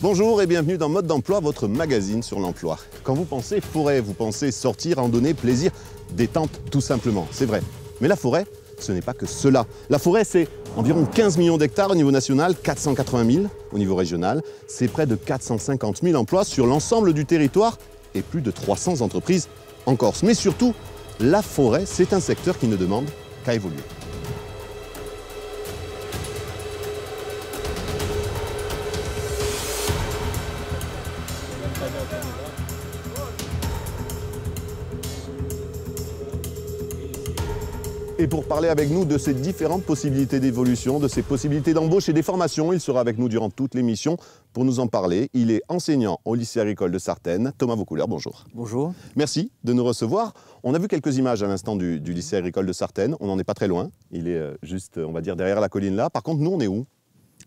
Bonjour et bienvenue dans Mode d'Emploi, votre magazine sur l'emploi. Quand vous pensez forêt, vous pensez sortir, randonnée, plaisir, détente, tout simplement. C'est vrai. Mais la forêt, ce n'est pas que cela. La forêt, c'est environ 15 millions d'hectares au niveau national, 480 000 au niveau régional. C'est près de 450 000 emplois sur l'ensemble du territoire et plus de 300 entreprises en Corse. Mais surtout, la forêt, c'est un secteur qui ne demande qu'à évoluer. Et pour parler avec nous de ces différentes possibilités d'évolution, de ces possibilités d'embauche et des formations, il sera avec nous durant toute l'émission pour nous en parler. Il est enseignant au lycée agricole de Sartène. Thomas Vaucouleurs, bonjour. Bonjour. Merci de nous recevoir. On a vu quelques images à l'instant du lycée agricole de Sartène. On n'en est pas très loin. Il est juste, on va dire, derrière la colline là. Par contre, nous, on est où ?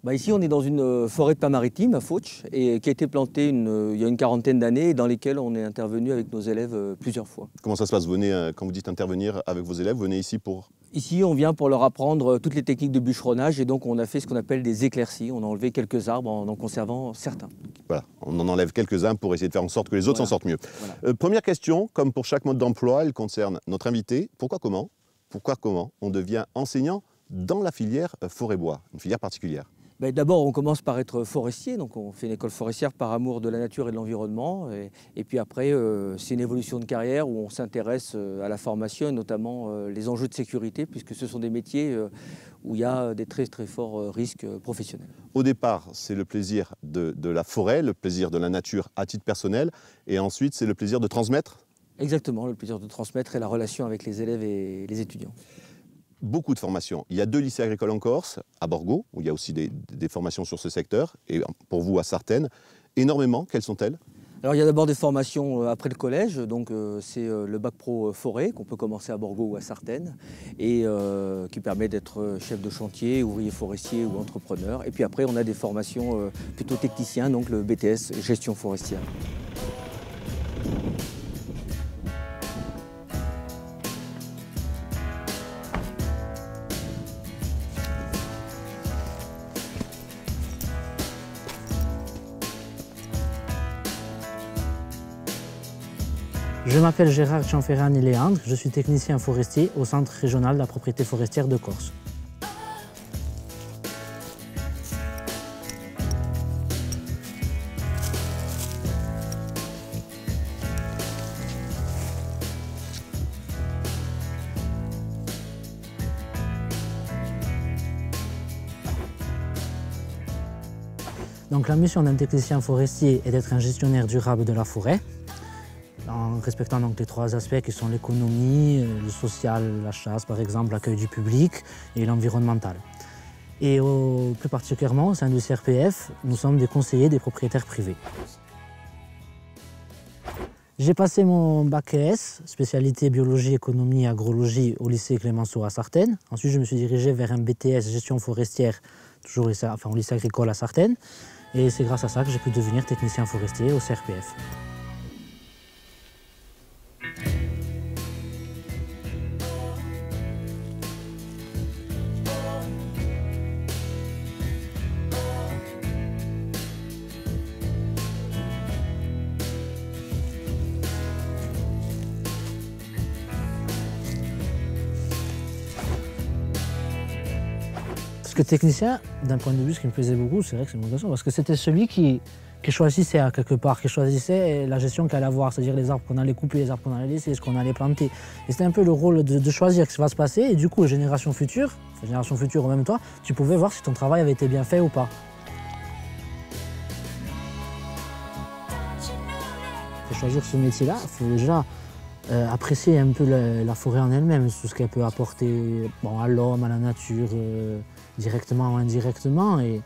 Ici, on est dans une forêt de pins maritimes à Fauch, et qui a été plantée il y a une quarantaine d'années, et dans lesquelles on est intervenu avec nos élèves plusieurs fois. Comment ça se passe ? Vous venez, quand vous dites intervenir avec vos élèves, vous venez ici pour... Ici, on vient pour leur apprendre toutes les techniques de bûcheronnage, et donc on a fait ce qu'on appelle des éclaircies. On a enlevé quelques arbres en conservant certains. Voilà, on en enlève quelques-uns pour essayer de faire en sorte que les autres s'en sortent mieux. Voilà. Première question, comme pour chaque mode d'emploi, elle concerne notre invité. Pourquoi comment on devient enseignant dans la filière forêt-bois, une filière particulière ? D'abord, on commence par être forestier, donc on fait une école forestière par amour de la nature et de l'environnement. Et puis après, c'est une évolution de carrière où on s'intéresse à la formation, et notamment les enjeux de sécurité, puisque ce sont des métiers où il y a des très très forts risques professionnels. Au départ, c'est le plaisir de la forêt, le plaisir de la nature à titre personnel, et ensuite c'est le plaisir de transmettre ? Exactement, le plaisir de transmettre et la relation avec les élèves et les étudiants. Beaucoup de formations. Il y a 2 lycées agricoles en Corse, à Borgo, où il y a aussi des formations sur ce secteur, et pour vous à Sartène. Énormément, quelles sont-elles ? Alors il y a d'abord des formations après le collège, donc c'est le bac pro forêt qu'on peut commencer à Borgo ou à Sartène, et qui permet d'être chef de chantier, ouvrier forestier ou entrepreneur. Et puis après on a des formations plutôt techniciens, donc le BTS gestion forestière. Je m'appelle Gérard Cianferrani-Léandre, je suis technicien forestier au Centre régional de la propriété forestière de Corse. Donc la mission d'un technicien forestier est d'être un gestionnaire durable de la forêt, en respectant donc les 3 aspects qui sont l'économie, le social, la chasse par exemple, l'accueil du public et l'environnemental. Et plus particulièrement au sein du CRPF, nous sommes des conseillers des propriétaires privés. J'ai passé mon bac ES, spécialité biologie, économie et agrologie au lycée Clémenceau à Sartène. Ensuite, je me suis dirigé vers un BTS gestion forestière, toujours au lycée agricole à Sartène. Et c'est grâce à ça que j'ai pu devenir technicien forestier au CRPF. Parce que technicien, d'un point de vue, ce qui me plaisait beaucoup, c'est vrai que c'est mon vocation, parce que c'était celui qui choisissait à quelque part, qui choisissait la gestion qu'il allait avoir, c'est-à-dire les arbres qu'on allait couper, les arbres qu'on allait laisser, ce qu'on allait planter. Et c'était un peu le rôle de choisir ce qui va se passer, et du coup, les générations futures ou même toi, tu pouvais voir si ton travail avait été bien fait ou pas. Pour choisir ce métier-là, il faut déjà apprécier un peu la forêt en elle-même, tout ce qu'elle peut apporter à l'homme, à la nature, directement ou indirectement. Et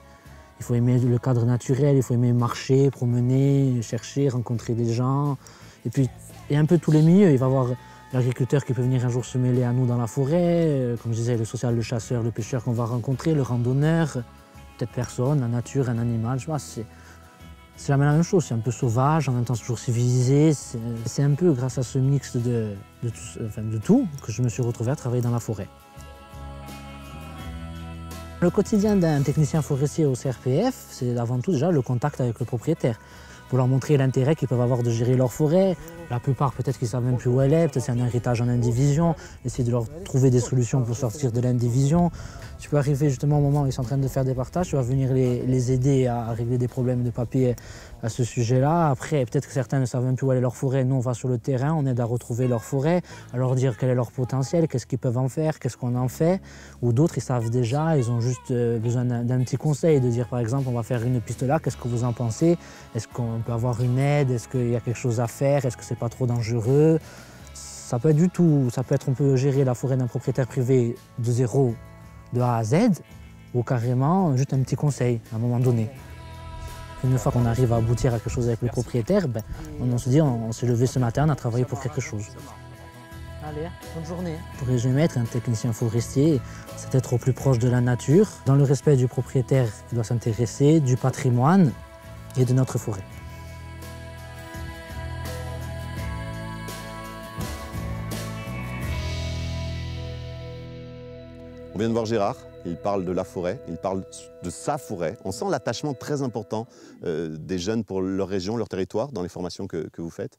il faut aimer le cadre naturel, il faut aimer marcher, promener, chercher, rencontrer des gens. Et puis, il y a un peu tous les milieux. Il va y avoir l'agriculteur qui peut venir un jour se mêler à nous dans la forêt, comme je disais, le social, le chasseur, le pêcheur qu'on va rencontrer, le randonneur, peut-être personne, la nature, un animal, je vois, c'est la même chose, c'est un peu sauvage, en même temps toujours civilisé. C'est un peu grâce à ce mix de tout que je me suis retrouvé à travailler dans la forêt. Le quotidien d'un technicien forestier au CRPF, c'est avant tout déjà le contact avec le propriétaire. Pour leur montrer l'intérêt qu'ils peuvent avoir de gérer leur forêt. La plupart, peut-être qu'ils ne savent même plus où elle est, peut-être c'est un héritage en indivision. Essayer de leur trouver des solutions pour sortir de l'indivision. Tu peux arriver justement au moment où ils sont en train de faire des partages, tu vas venir les aider à régler des problèmes de papier à ce sujet-là. Après, peut-être que certains ne savent même plus où aller leur forêt. Nous, on va sur le terrain, on aide à retrouver leur forêt, à leur dire quel est leur potentiel, qu'est-ce qu'ils peuvent en faire, qu'est-ce qu'on en fait. Ou d'autres, ils savent déjà, ils ont juste besoin d'un petit conseil, de dire par exemple, on va faire une piste là, qu'est-ce que vous en pensez? Est-ce qu'on peut avoir une aide? Est-ce qu'il y a quelque chose à faire? Est-ce que c'est pas trop dangereux? Ça peut être du tout, on peut gérer la forêt d'un propriétaire privé de zéro, de A à Z, ou carrément juste un petit conseil à un moment donné. Une fois qu'on arrive à aboutir à quelque chose avec le propriétaire, on se dit on s'est levé ce matin, on a travaillé pour quelque chose. Allez, bonne journée. Pour résumer, être un technicien forestier, c'est être au plus proche de la nature, dans le respect du propriétaire qui doit s'intéresser, du patrimoine et de notre forêt. On vient de voir Gérard, il parle de la forêt, il parle de sa forêt. On sent l'attachement très important des jeunes pour leur région, leur territoire, dans les formations que vous faites.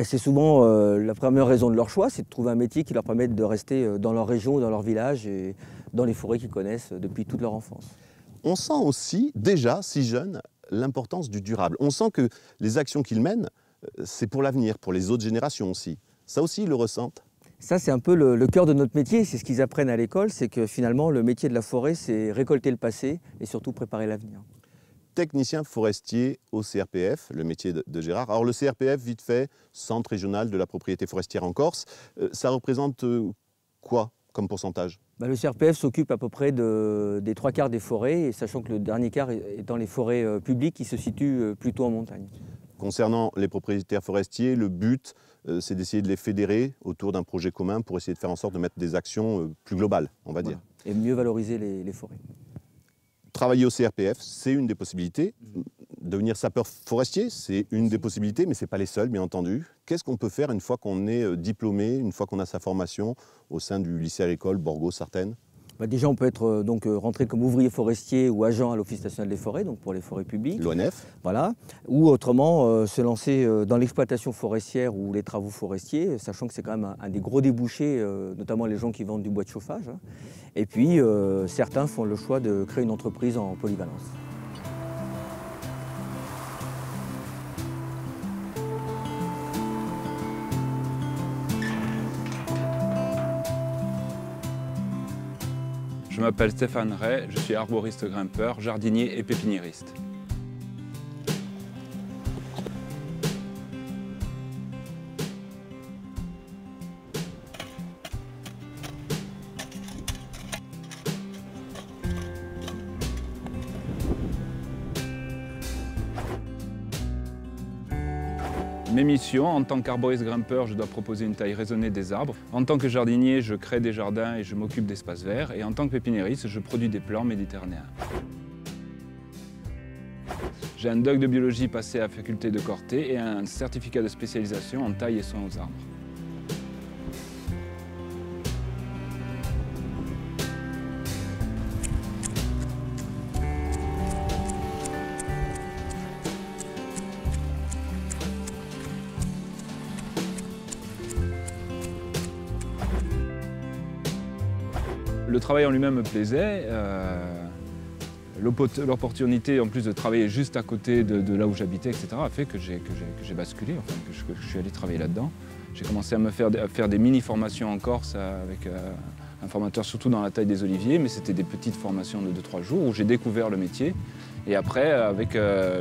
C'est souvent la première raison de leur choix, c'est de trouver un métier qui leur permette de rester dans leur région, dans leur village et dans les forêts qu'ils connaissent depuis toute leur enfance. On sent aussi, déjà, si jeune, l'importance du durable. On sent que les actions qu'ils mènent, c'est pour l'avenir, pour les autres générations aussi. Ça aussi, ils le ressentent. Ça, c'est un peu le cœur de notre métier, c'est ce qu'ils apprennent à l'école, c'est que finalement, le métier de la forêt, c'est récolter le passé et surtout préparer l'avenir. Technicien forestier au CRPF, le métier de Gérard. Alors le CRPF, vite fait, Centre régional de la propriété forestière en Corse, ça représente quoi comme pourcentage? Le CRPF s'occupe à peu près des 3/4 des forêts, et sachant que le dernier quart étant les forêts publiques qui se situent plutôt en montagne. Concernant les propriétaires forestiers, le but, c'est d'essayer de les fédérer autour d'un projet commun pour essayer de faire en sorte de mettre des actions plus globales, on va dire. Et mieux valoriser les forêts. Travailler au CRPF, c'est une des possibilités. Devenir sapeur forestier, c'est une des possibilités, mais ce n'est pas les seules, bien entendu. Qu'est-ce qu'on peut faire une fois qu'on est diplômé, une fois qu'on a sa formation au sein du lycée agricole Borgo-Sartène? Déjà, on peut être rentré comme ouvrier forestier ou agent à l'Office national des forêts, donc pour les forêts publiques. L'ONF. Voilà. Ou autrement, se lancer dans l'exploitation forestière ou les travaux forestiers, sachant que c'est quand même un des gros débouchés, notamment les gens qui vendent du bois de chauffage. Et puis, certains font le choix de créer une entreprise en polyvalence. Je m'appelle Stéphane Ray, je suis arboriste grimpeur, jardinier et pépiniériste. Mes missions, en tant qu'arboriste grimpeur, je dois proposer une taille raisonnée des arbres. En tant que jardinier, je crée des jardins et je m'occupe d'espaces verts. Et en tant que pépiniériste, je produis des plants méditerranéens. J'ai un DUG de biologie passé à la faculté de Corté et un certificat de spécialisation en taille et soins aux arbres. Le travail en lui-même me plaisait. L'opportunité, en plus de travailler juste à côté de là où j'habitais, etc., a fait que j'ai basculé, enfin, que je suis allé travailler là-dedans. J'ai commencé à faire des mini-formations en Corse avec un formateur surtout dans la taille des oliviers, mais c'était des petites formations de 2-3 jours où j'ai découvert le métier. Et après, avec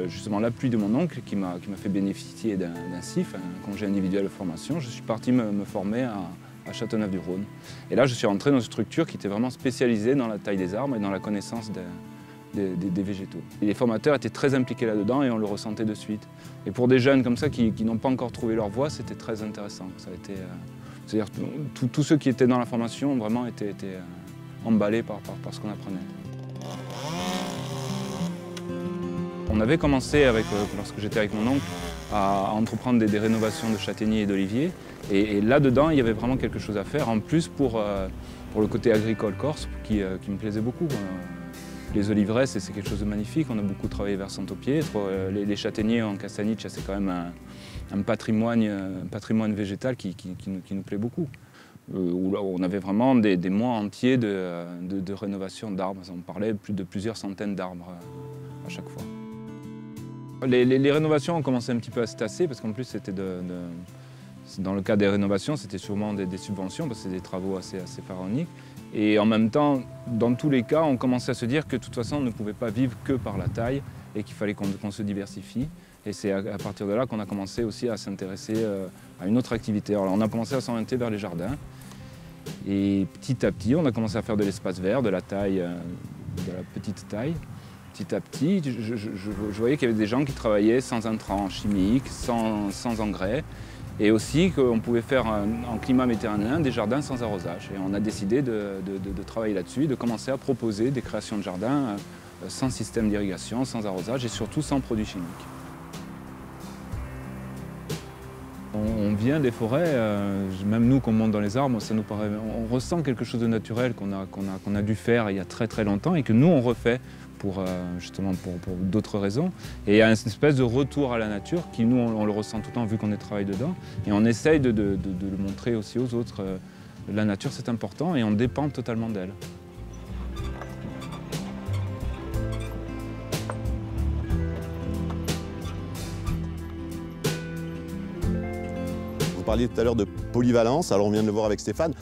justement l'appui de mon oncle qui m'a fait bénéficier d'un CIF, un congé individuel de formation, je suis parti me former à Châteauneuf-du-Rhône. Et là, je suis rentré dans une structure qui était vraiment spécialisée dans la taille des arbres et dans la connaissance des végétaux. Et les formateurs étaient très impliqués là-dedans et on le ressentait de suite. Et pour des jeunes comme ça qui n'ont pas encore trouvé leur voie, c'était très intéressant. C'est-à-dire tous ceux qui étaient dans la formation ont vraiment été emballés par ce qu'on apprenait. On avait commencé, lorsque j'étais avec mon oncle, à entreprendre des rénovations de châtaigniers et d'oliviers. Et là-dedans, il y avait vraiment quelque chose à faire, en plus pour le côté agricole corse, qui me plaisait beaucoup. Les oliveraies, c'est quelque chose de magnifique. On a beaucoup travaillé vers Saint-Opiètre. Les châtaigniers en Castaniche, c'est quand même un patrimoine végétal qui nous plaît beaucoup. Où là, on avait vraiment des mois entiers de rénovation d'arbres. On parlait de plusieurs centaines d'arbres à chaque fois. Les rénovations ont commencé un petit peu à se tasser parce qu'en plus, dans le cas des rénovations, c'était sûrement des subventions parce que c'est des travaux assez pharaoniques. Et en même temps, dans tous les cas, on commençait à se dire que de toute façon, on ne pouvait pas vivre que par la taille et qu'il fallait qu'on se diversifie. Et c'est à partir de là qu'on a commencé aussi à s'intéresser à une autre activité. Alors, on a commencé à s'orienter vers les jardins. Et petit à petit, on a commencé à faire de l'espace vert, de la petite taille. Petit à petit, je voyais qu'il y avait des gens qui travaillaient sans intrants chimiques, sans engrais. Et aussi qu'on pouvait faire en climat méditerranéen des jardins sans arrosage. Et on a décidé de travailler là-dessus, de commencer à proposer des créations de jardins sans système d'irrigation, sans arrosage et surtout sans produits chimiques. On vient des forêts, même nous qu'on monte dans les arbres, ça nous paraît, on ressent quelque chose de naturel qu'on a dû faire il y a très longtemps et que nous on refait justement pour d'autres raisons. Et il y a une espèce de retour à la nature qui nous on le ressent tout le temps vu qu'on travaille dedans et on essaye de le montrer aussi aux autres. La nature c'est important et on dépend totalement d'elle. Vous parliez tout à l'heure de polyvalence, alors on vient de le voir avec Stéphane.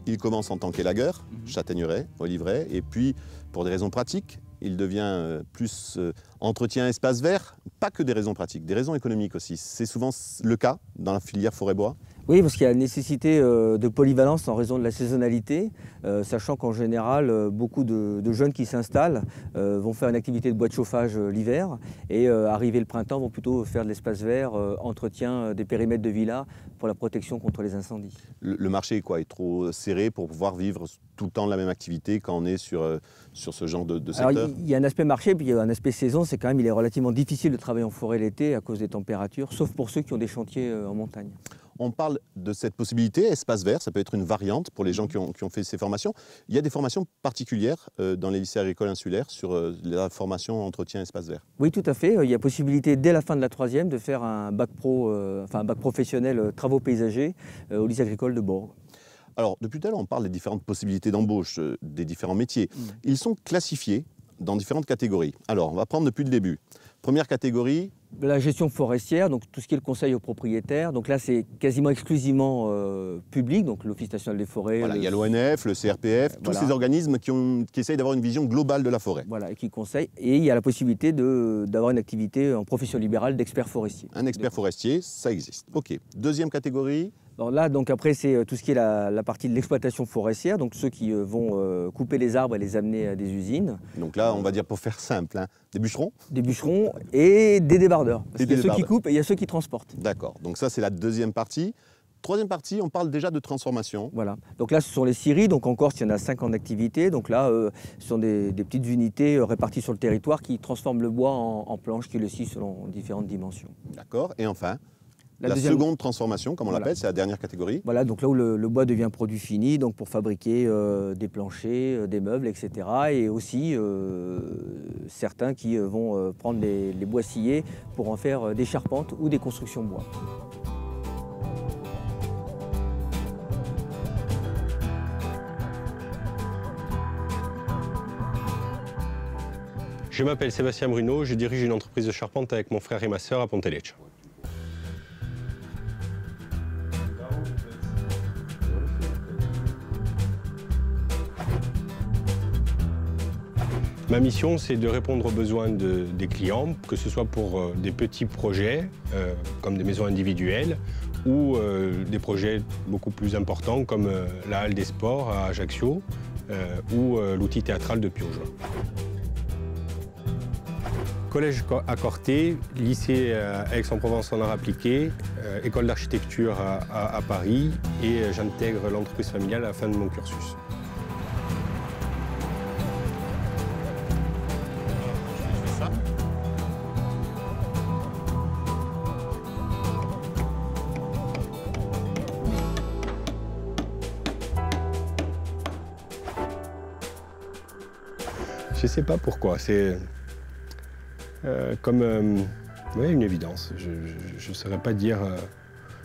Il commence en tant qu'élagueur, châtaigneraie, oliveraie, et puis pour des raisons pratiques, il devient plus entretien espace vert, pas que des raisons pratiques, des raisons économiques aussi. C'est souvent le cas dans la filière forêt-bois. Oui, parce qu'il y a la nécessité de polyvalence en raison de la saisonnalité, sachant qu'en général, beaucoup de jeunes qui s'installent vont faire une activité de bois de chauffage l'hiver et arrivé le printemps vont plutôt faire de l'espace vert, entretien des périmètres de villas pour la protection contre les incendies. Le marché est quoi? Est trop serré pour pouvoir vivre tout le temps la même activité quand on est sur ce genre de secteur? Alors, il y a un aspect marché, puis il y a un aspect saison, c'est quand même, il est relativement difficile de travailler en forêt l'été à cause des températures, sauf pour ceux qui ont des chantiers en montagne. On parle de cette possibilité, espace vert, ça peut être une variante pour les gens qui ont fait ces formations. Il y a des formations particulières dans les lycées agricoles insulaires sur la formation entretien espace vert. Oui, tout à fait. Il y a possibilité dès la fin de la troisième de faire un bac pro, un bac professionnel travaux paysagers au lycée agricole de Bourg. Alors, depuis tout à l'heure, on parle des différentes possibilités d'embauche, des différents métiers. Ils sont classifiés dans différentes catégories. Alors, on va prendre depuis le début. Première catégorie. La gestion forestière, donc tout ce qui est le conseil aux propriétaires. Donc là, c'est quasiment exclusivement public, donc l'Office national des forêts. Voilà, il y a l'ONF, le CRPF, tous ces organismes qui essayent d'avoir une vision globale de la forêt. Voilà, et qui conseillent. Et il y a la possibilité d'avoir une activité en profession libérale d'expert forestier. Un expert forestier, ça existe. OK. Deuxième catégorie. Alors là, donc après, c'est tout ce qui est la partie de l'exploitation forestière, donc ceux qui vont couper les arbres et les amener à des usines. Donc là, on va dire pour faire simple, hein, des bûcherons. Des bûcherons et des débardeurs. Parce qu'il y a ceux qui coupent et il y a ceux qui transportent. D'accord, donc ça c'est la deuxième partie. Troisième partie, on parle déjà de transformation. Voilà, donc là ce sont les scieries, donc en Corse il y en a 5 en activité, donc là ce sont des petites unités réparties sur le territoire qui transforment le bois en planches, qui le scient selon différentes dimensions. D'accord, et enfin la seconde transformation, comme on l'appelle, c'est la dernière catégorie. Voilà, donc là où le bois devient produit fini, donc pour fabriquer des planchers, des meubles, etc. Et aussi certains qui vont prendre les bois sciés pour en faire des charpentes ou des constructions bois. Je m'appelle Sébastien Bruno, je dirige une entreprise de charpente avec mon frère et ma sœur à Pontelecce. Ma mission, c'est de répondre aux besoins des clients, que ce soit pour des petits projets, comme des maisons individuelles, ou des projets beaucoup plus importants, comme la Halle des Sports à Ajaccio, ou l'outil théâtral de Piourgeois. Collège à Corté, lycée à Aix-en-Provence en art appliqué, école d'architecture à Paris, et j'intègre l'entreprise familiale à la fin de mon cursus. Je ne sais pas pourquoi, c'est comme une évidence. Je ne saurais pas dire,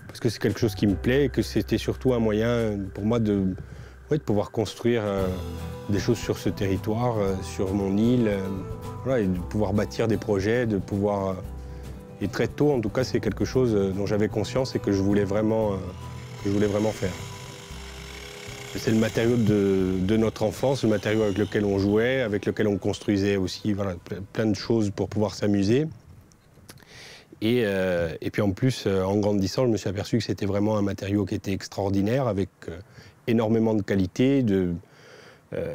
parce que c'est quelque chose qui me plaît et que c'était surtout un moyen pour moi de pouvoir construire des choses sur ce territoire, sur mon île, voilà, et de pouvoir bâtir des projets, de pouvoir... et très tôt, en tout cas, c'est quelque chose dont j'avais conscience et que je voulais vraiment faire. C'est le matériau de notre enfance, le matériau avec lequel on jouait, avec lequel on construisait aussi voilà, plein de choses pour pouvoir s'amuser. Et puis en plus, en grandissant, je me suis aperçu que c'était vraiment un matériau qui était extraordinaire, avec énormément de qualité,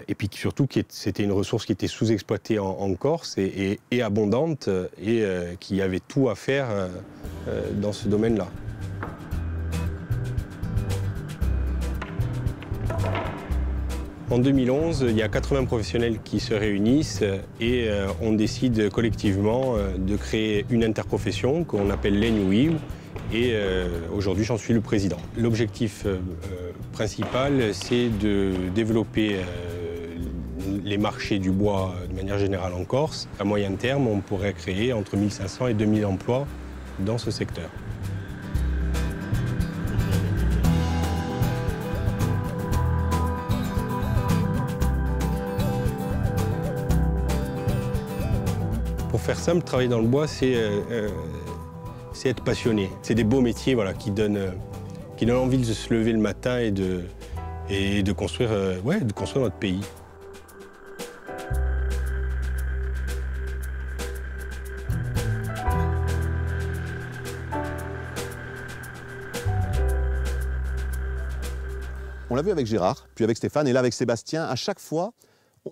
et puis surtout c'était une ressource qui était sous-exploitée en Corse et abondante, et qui avait tout à faire dans ce domaine-là. En 2011, il y a 80 professionnels qui se réunissent et on décide collectivement de créer une interprofession qu'on appelle l'ENUIV, et aujourd'hui j'en suis le président. L'objectif principal, c'est de développer les marchés du bois de manière générale en Corse. À moyen terme, on pourrait créer entre 1500 et 2000 emplois dans ce secteur. Pour faire simple, travailler dans le bois, c'est être passionné. C'est des beaux métiers voilà, qui donnent envie de se lever le matin et de construire notre pays. On l'a vu avec Gérard, puis avec Stéphane, et là avec Sébastien. À chaque fois,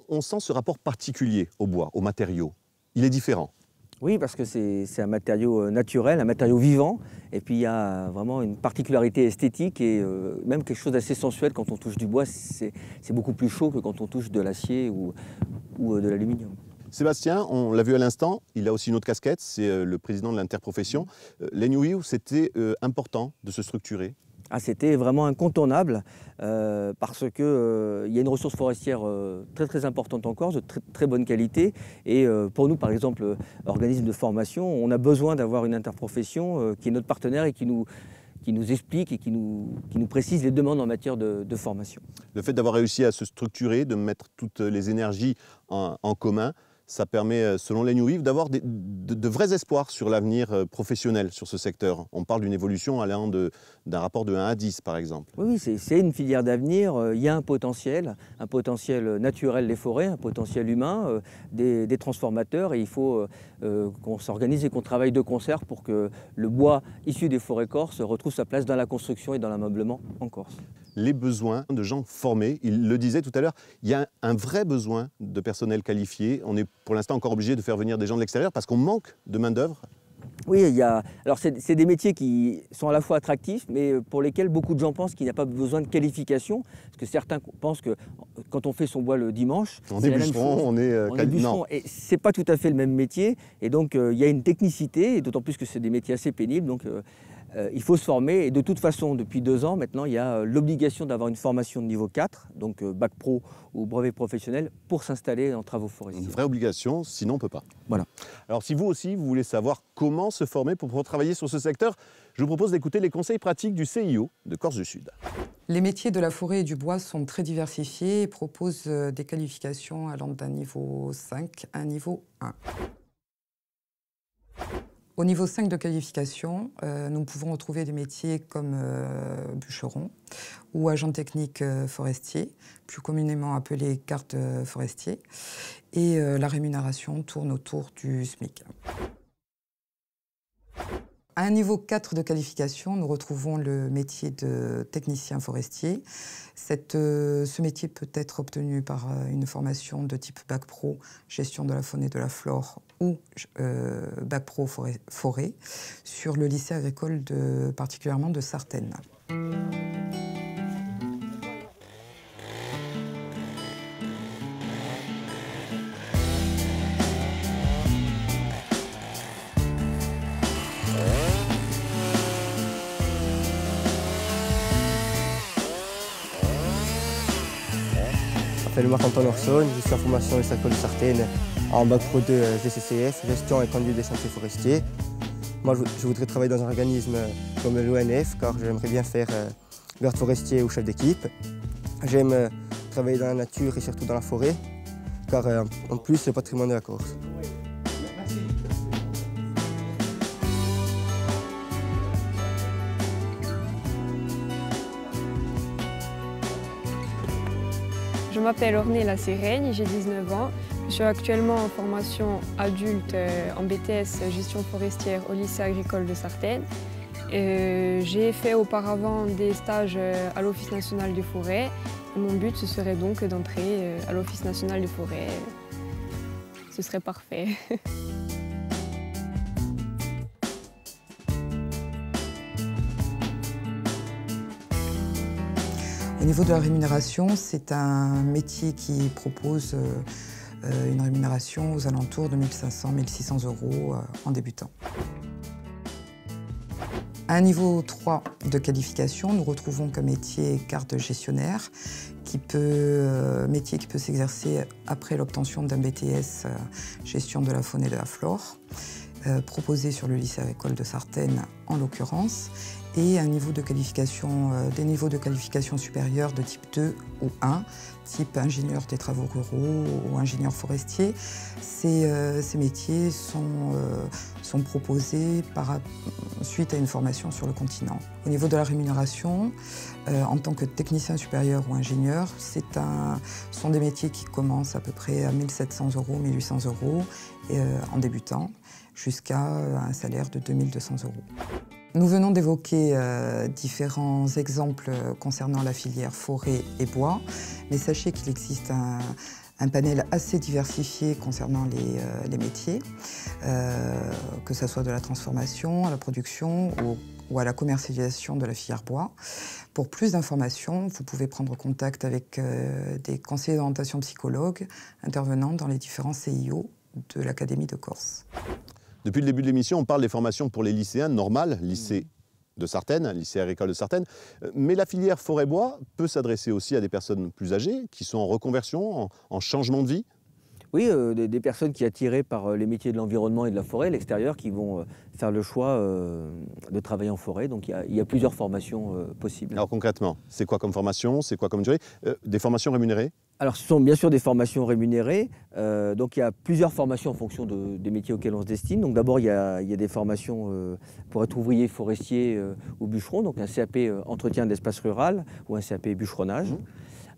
on sent ce rapport particulier au bois, aux matériaux. Il est différent. Oui, parce que c'est un matériau naturel, un matériau vivant. Et puis il y a vraiment une particularité esthétique et même quelque chose d'assez sensuel. Quand on touche du bois, c'est beaucoup plus chaud que quand on touche de l'acier ou de l'aluminium. Sébastien, on l'a vu à l'instant, il a aussi une autre casquette, c'est le président de l'interprofession. L'ENUIV, c'était important de se structurer. Ah, c'était vraiment incontournable parce qu'il y a une ressource forestière très importante en Corse, de très bonne qualité. Et pour nous, par exemple, organisme de formation, on a besoin d'avoir une interprofession qui est notre partenaire et qui nous explique et qui nous précise les demandes en matière de formation. Le fait d'avoir réussi à se structurer, de mettre toutes les énergies en commun, ça permet, selon l'ENUIV, d'avoir de vrais espoirs sur l'avenir professionnel sur ce secteur. On parle d'une évolution allant d'un rapport de 1 à 10, par exemple. Oui, c'est une filière d'avenir. Il y a un potentiel naturel des forêts, un potentiel humain, des transformateurs. Et il faut qu'on s'organise et qu'on travaille de concert pour que le bois issu des forêts corses retrouve sa place dans la construction et dans l'ameublement en Corse. Les besoins de gens formés, il le disait tout à l'heure, il y a un vrai besoin de personnel qualifié. On est pour l'instant encore obligé de faire venir des gens de l'extérieur parce qu'on manque de main-d'œuvre. Oui, alors c'est des métiers qui sont à la fois attractifs, mais pour lesquels beaucoup de gens pensent qu'il n'y a pas besoin de qualification. Parce que certains pensent que quand on fait son bois le dimanche, c'est la même chose. On est bûcheron. Et ce n'est pas tout à fait le même métier. Et donc il y a une technicité, et d'autant plus que c'est des métiers assez pénibles. Donc il faut se former. Et de toute façon, depuis 2 ans, maintenant, il y a l'obligation d'avoir une formation de niveau 4, donc bac pro ou brevet professionnel, pour s'installer en travaux forestiers. Une vraie obligation, sinon on ne peut pas. Voilà. Alors si vous aussi, vous voulez savoir comment se former pour pouvoir travailler sur ce secteur, je vous propose d'écouter les conseils pratiques du CIO de Corse du Sud. Les métiers de la forêt et du bois sont très diversifiés et proposent des qualifications allant d'un niveau 5 à un niveau 1. Au niveau 5 de qualification, nous pouvons retrouver des métiers comme bûcheron ou agent technique forestier, plus communément appelé garde forestier, et la rémunération tourne autour du SMIC. À un niveau 4 de qualification, nous retrouvons le métier de technicien forestier. Ce métier peut être obtenu par une formation de type bac pro, gestion de la faune et de la flore, ou bac pro forêt, sur le lycée agricole particulièrement de Sartène. m'appelle Marc-Antoine Orson, je suis en formation à l'École de Sartène en bac pro 2 GCCF, gestion et conduite des chantiers forestiers. Moi, je voudrais travailler dans un organisme comme l'ONF car j'aimerais bien faire garde forestier ou chef d'équipe. J'aime travailler dans la nature et surtout dans la forêt car en plus c'est le patrimoine de la Corse. Je m'appelle Ornella Sirègne, j'ai 19 ans. Je suis actuellement en formation adulte en BTS gestion forestière au lycée agricole de Sartène. J'ai fait auparavant des stages à l'Office national des forêts. Et mon but, ce serait donc d'entrer à l'Office national des forêts. Ce serait parfait. Au niveau de la rémunération, c'est un métier qui propose une rémunération aux alentours de 1 500–1 600 € en débutant. À un niveau 3 de qualification, nous retrouvons comme métier garde gestionnaire, métier qui peut s'exercer après l'obtention d'un BTS gestion de la faune et de la flore, proposé sur le lycée agricole de Sartène en l'occurrence, et un niveau de qualification, des niveaux de qualification supérieurs de type 2 ou 1, type ingénieur des travaux ruraux ou ingénieur forestier. Ces métiers sont proposés suite à une formation sur le continent. Au niveau de la rémunération, en tant que technicien supérieur ou ingénieur, ce sont des métiers qui commencent à peu près à 1 700 €, 1 800 € en débutant, jusqu'à un salaire de 2 200 €. Nous venons d'évoquer différents exemples concernant la filière forêt et bois, mais sachez qu'il existe un panel assez diversifié concernant les métiers, que ce soit de la transformation à la production ou à la commercialisation de la filière bois. Pour plus d'informations, vous pouvez prendre contact avec des conseillers d'orientation psychologues intervenant dans les différents CIO de l'Académie de Corse. Depuis le début de l'émission, on parle des formations pour les lycéens normales, lycée de Sartène, lycée agricole de Sartène. Mais la filière forêt-bois peut s'adresser aussi à des personnes plus âgées qui sont en reconversion, en changement de vie. Oui, des personnes qui, attirées par les métiers de l'environnement et de la forêt, l'extérieur, qui vont faire le choix de travailler en forêt. Donc il y a plusieurs formations possibles. Alors concrètement, c'est quoi comme formation? C'est quoi comme durée? Des formations rémunérées? Alors ce sont bien sûr des formations rémunérées. Donc il y a plusieurs formations en fonction des métiers auxquels on se destine. Donc d'abord il y a des formations pour être ouvrier forestier ou bûcheron, donc un CAP entretien d'espace rural ou un CAP bûcheronnage.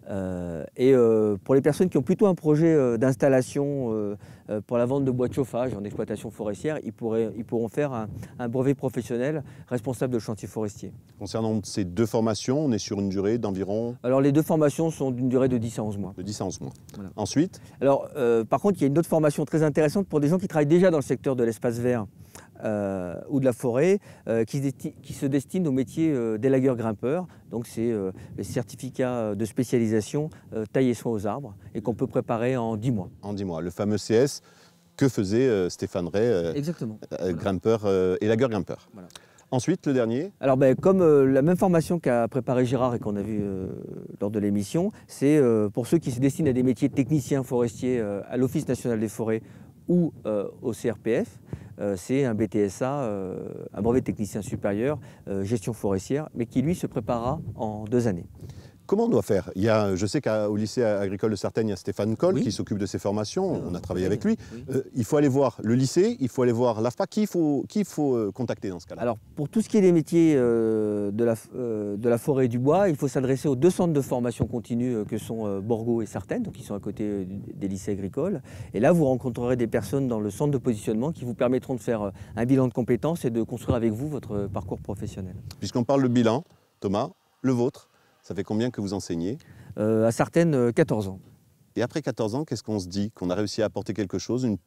Pour les personnes qui ont plutôt un projet d'installation pour la vente de bois de chauffage en exploitation forestière, ils pourront faire un brevet professionnel responsable de chantier forestier. Concernant ces deux formations, on est sur une durée d'environ... Alors les deux formations sont d'une durée de 10 à 11 mois. De 10 à 11 mois. Voilà. Ensuite? Alors par contre, il y a une autre formation très intéressante pour des gens qui travaillent déjà dans le secteur de l'espace vert ou de la forêt, qui se destinent au métier d'élagueur grimpeur. Donc c'est les certificats de spécialisation taille et soin aux arbres et qu'on peut préparer en 10 mois. En 10 mois. Le fameux CS que faisait Stéphane Ray, Exactement. Grimpeur, élagueur grimpeur. Voilà. Ensuite, le dernier? Alors comme la même formation qu'a préparé Gérard et qu'on a vu lors de l'émission, c'est pour ceux qui se destinent à des métiers de technicien forestier à l'Office national des forêts ou au CRPF. C'est un BTSA, un brevet de technicien supérieur, gestion forestière, mais qui lui se préparera en 2 années. Comment on doit faire? Je sais qu'au lycée agricole de Sartène, il y a Stéphane Coll qui s'occupe de ces formations, on a travaillé avec lui. Oui. Il faut aller voir le lycée, il faut aller voir l'AFPA. Qui il faut contacter dans ce cas-là? Alors, pour tout ce qui est des métiers de la forêt et du bois, il faut s'adresser aux 2 centres de formation continue que sont Borgo et Sartène, donc qui sont à côté des lycées agricoles. Et là, vous rencontrerez des personnes dans le centre de positionnement qui vous permettront de faire un bilan de compétences et de construire avec vous votre parcours professionnel. Puisqu'on parle de bilan, Thomas, le vôtre, ça fait combien que vous enseignez? À Sartène, 14 ans. Et après 14 ans, qu'est-ce qu'on se dit? Qu'on a réussi à apporter quelque chose, une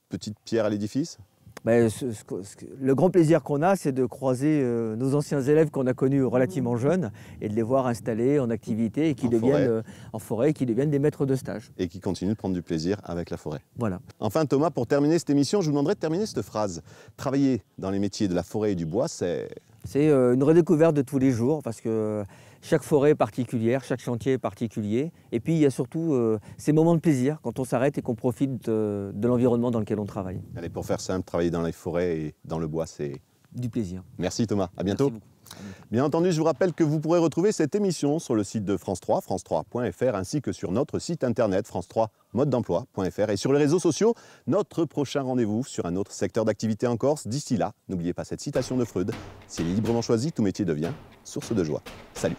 petite pierre à l'édifice? Le grand plaisir qu'on a, c'est de croiser nos anciens élèves qu'on a connus relativement jeunes et de les voir installés en activité et qui deviennent en forêt, qui deviennent des maîtres de stage. Et qui continuent de prendre du plaisir avec la forêt. Voilà. Enfin Thomas, pour terminer cette émission, je vous demanderai de terminer cette phrase. Travailler dans les métiers de la forêt et du bois, c'est... C'est une redécouverte de tous les jours parce que chaque forêt est particulière, chaque chantier est particulier. Et puis il y a surtout ces moments de plaisir quand on s'arrête et qu'on profite de l'environnement dans lequel on travaille. Allez, pour faire simple, travailler dans les forêts et dans le bois, c'est du plaisir. Merci Thomas, à bientôt. Merci beaucoup. Bien entendu, je vous rappelle que vous pourrez retrouver cette émission sur le site de France 3, france3.fr, ainsi que sur notre site internet france3modedemploi.fr et sur les réseaux sociaux. Notre prochain rendez-vous sur un autre secteur d'activité en Corse. D'ici là, n'oubliez pas cette citation de Freud: s'il est librement choisi, tout métier devient source de joie. Salut.